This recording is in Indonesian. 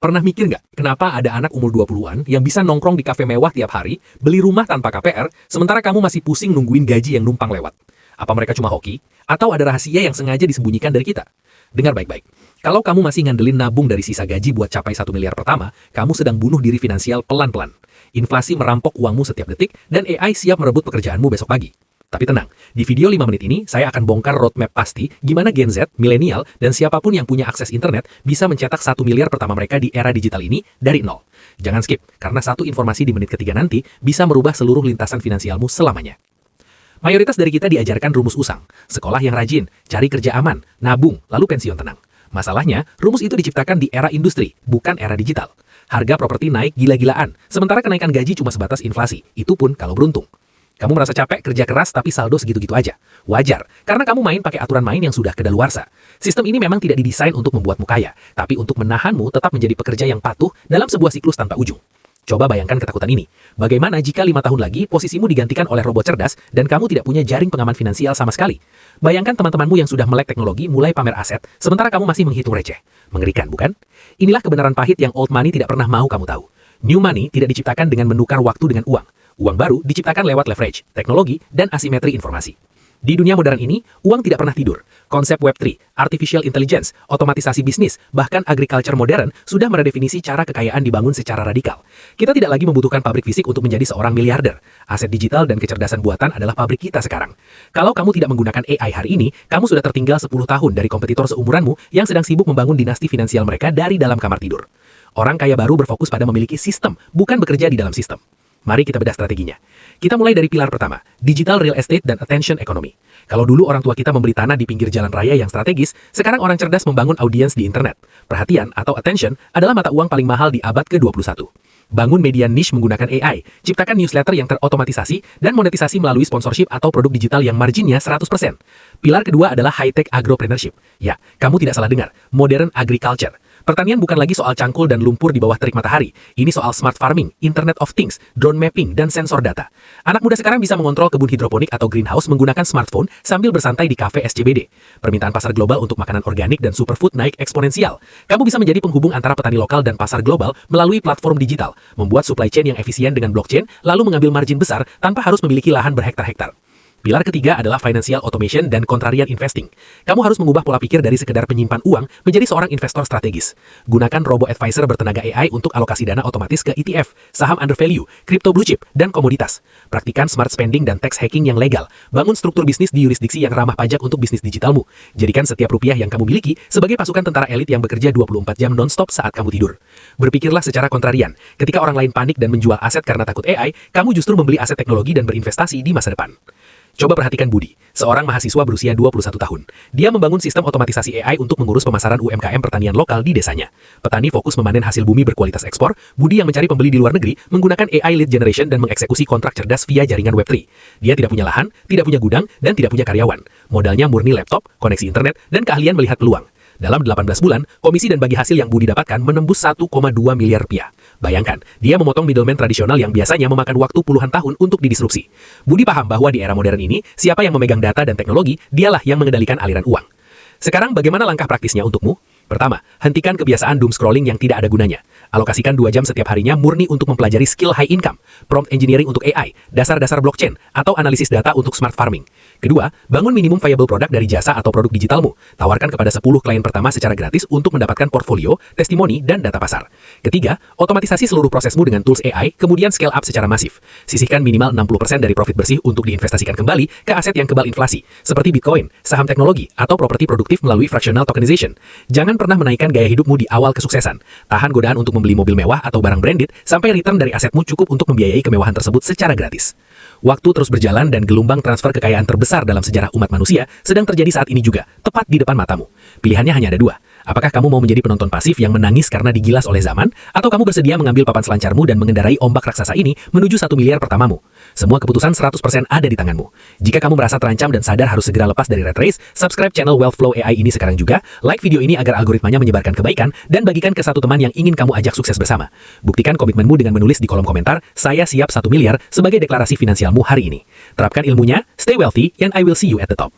Pernah mikir nggak, kenapa ada anak umur 20-an yang bisa nongkrong di kafe mewah tiap hari, beli rumah tanpa KPR, sementara kamu masih pusing nungguin gaji yang numpang lewat? Apa mereka cuma hoki? Atau ada rahasia yang sengaja disembunyikan dari kita? Dengar baik-baik. Kalau kamu masih ngandelin nabung dari sisa gaji buat capai 1 miliar pertama, kamu sedang bunuh diri finansial pelan-pelan. Inflasi merampok uangmu setiap detik, dan AI siap merebut pekerjaanmu besok pagi. Tapi tenang, di video 5 menit ini, saya akan bongkar roadmap pasti gimana Gen Z, milenial, dan siapapun yang punya akses internet bisa mencetak 1 miliar pertama mereka di era digital ini dari nol. Jangan skip, karena satu informasi di menit ketiga nanti bisa merubah seluruh lintasan finansialmu selamanya. Mayoritas dari kita diajarkan rumus usang, sekolah yang rajin, cari kerja aman, nabung, lalu pensiun tenang. Masalahnya, rumus itu diciptakan di era industri, bukan era digital. Harga properti naik gila-gilaan, sementara kenaikan gaji cuma sebatas inflasi, itu pun kalau beruntung. Kamu merasa capek kerja keras tapi saldo segitu-gitu aja. Wajar, karena kamu main pakai aturan main yang sudah kedaluarsa. Sistem ini memang tidak didesain untuk membuatmu kaya, tapi untuk menahanmu tetap menjadi pekerja yang patuh dalam sebuah siklus tanpa ujung. Coba bayangkan ketakutan ini. Bagaimana jika 5 tahun lagi posisimu digantikan oleh robot cerdas dan kamu tidak punya jaring pengaman finansial sama sekali? Bayangkan teman-temanmu yang sudah melek teknologi mulai pamer aset, sementara kamu masih menghitung receh. Mengerikan, bukan? Inilah kebenaran pahit yang old money tidak pernah mau kamu tahu. New money tidak diciptakan dengan menukar waktu dengan uang. Uang baru diciptakan lewat leverage, teknologi, dan asimetri informasi. Di dunia modern ini, uang tidak pernah tidur. Konsep Web3, Artificial Intelligence, otomatisasi bisnis, bahkan agriculture modern sudah meredefinisi cara kekayaan dibangun secara radikal. Kita tidak lagi membutuhkan pabrik fisik untuk menjadi seorang miliarder. Aset digital dan kecerdasan buatan adalah pabrik kita sekarang. Kalau kamu tidak menggunakan AI hari ini, kamu sudah tertinggal 10 tahun dari kompetitor seumuranmu yang sedang sibuk membangun dinasti finansial mereka dari dalam kamar tidur. Orang kaya baru berfokus pada memiliki sistem, bukan bekerja di dalam sistem. Mari kita bedah strateginya. Kita mulai dari pilar pertama, digital real estate dan attention economy. Kalau dulu orang tua kita membeli tanah di pinggir jalan raya yang strategis, sekarang orang cerdas membangun audiens di internet. Perhatian atau attention adalah mata uang paling mahal di abad ke-21. Bangun media niche menggunakan AI, ciptakan newsletter yang terotomatisasi, dan monetisasi melalui sponsorship atau produk digital yang marginnya 100%. Pilar kedua adalah high-tech agropreneurship. Ya, kamu tidak salah dengar, modern agriculture. Pertanian bukan lagi soal cangkul dan lumpur di bawah terik matahari. Ini soal smart farming, Internet of Things, drone mapping, dan sensor data. Anak muda sekarang bisa mengontrol kebun hidroponik atau greenhouse menggunakan smartphone sambil bersantai di kafe SCBD. Permintaan pasar global untuk makanan organik dan superfood naik eksponensial. Kamu bisa menjadi penghubung antara petani lokal dan pasar global melalui platform digital, membuat supply chain yang efisien dengan blockchain, lalu mengambil margin besar tanpa harus memiliki lahan berhektar-hektar. Pilar ketiga adalah financial automation dan contrarian investing. Kamu harus mengubah pola pikir dari sekedar penyimpan uang menjadi seorang investor strategis. Gunakan robo-advisor bertenaga AI untuk alokasi dana otomatis ke ETF, saham under value, crypto blue chip, dan komoditas. Praktikan smart spending dan tax hacking yang legal. Bangun struktur bisnis di yurisdiksi yang ramah pajak untuk bisnis digitalmu. Jadikan setiap rupiah yang kamu miliki sebagai pasukan tentara elit yang bekerja 24 jam non-stop saat kamu tidur. Berpikirlah secara kontrarian. Ketika orang lain panik dan menjual aset karena takut AI, kamu justru membeli aset teknologi dan berinvestasi di masa depan. Coba perhatikan Budi, seorang mahasiswa berusia 21 tahun. Dia membangun sistem otomatisasi AI untuk mengurus pemasaran UMKM pertanian lokal di desanya. Petani fokus memanen hasil bumi berkualitas ekspor, Budi yang mencari pembeli di luar negeri menggunakan AI lead generation dan mengeksekusi kontrak cerdas via jaringan Web3. Dia tidak punya lahan, tidak punya gudang, dan tidak punya karyawan. Modalnya murni laptop, koneksi internet, dan keahlian melihat peluang. Dalam 18 bulan, komisi dan bagi hasil yang Budi dapatkan menembus 1,2 miliar rupiah. Bayangkan, dia memotong middleman tradisional yang biasanya memakan waktu puluhan tahun untuk didisrupsi. Budi paham bahwa di era modern ini, siapa yang memegang data dan teknologi, dialah yang mengendalikan aliran uang. Sekarang bagaimana langkah praktisnya untukmu? Pertama, hentikan kebiasaan doom scrolling yang tidak ada gunanya. Alokasikan 2 jam setiap harinya murni untuk mempelajari skill high income, prompt engineering untuk AI, dasar-dasar blockchain, atau analisis data untuk smart farming. Kedua, bangun minimum viable product dari jasa atau produk digitalmu. Tawarkan kepada 10 klien pertama secara gratis untuk mendapatkan portfolio, testimoni, dan data pasar. Ketiga, otomatisasi seluruh prosesmu dengan tools AI, kemudian scale up secara masif. Sisihkan minimal 60% dari profit bersih untuk diinvestasikan kembali ke aset yang kebal inflasi, seperti Bitcoin, saham teknologi, atau properti produktif melalui fractional tokenization. Jangan pernah menaikkan gaya hidupmu di awal kesuksesan. Tahan godaan untuk membeli mobil mewah atau barang branded sampai return dari asetmu cukup untuk membiayai kemewahan tersebut secara gratis. Waktu terus berjalan dan gelombang transfer kekayaan terbesar dalam sejarah umat manusia sedang terjadi saat ini juga, tepat di depan matamu. Pilihannya hanya ada 2. Apakah kamu mau menjadi penonton pasif yang menangis karena digilas oleh zaman, atau kamu bersedia mengambil papan selancarmu dan mengendarai ombak raksasa ini menuju 1 miliar pertamamu? Semua keputusan 100% ada di tanganmu. Jika kamu merasa terancam dan sadar harus segera lepas dari rat race, subscribe channel Wealth Flow AI ini sekarang juga, like video ini agar algoritmanya menyebarkan kebaikan, dan bagikan ke satu teman yang ingin kamu ajak sukses bersama. Buktikan komitmenmu dengan menulis di kolom komentar, saya siap 1 miliar sebagai deklarasi finansialmu hari ini. Terapkan ilmunya, stay wealthy, and I will see you at the top.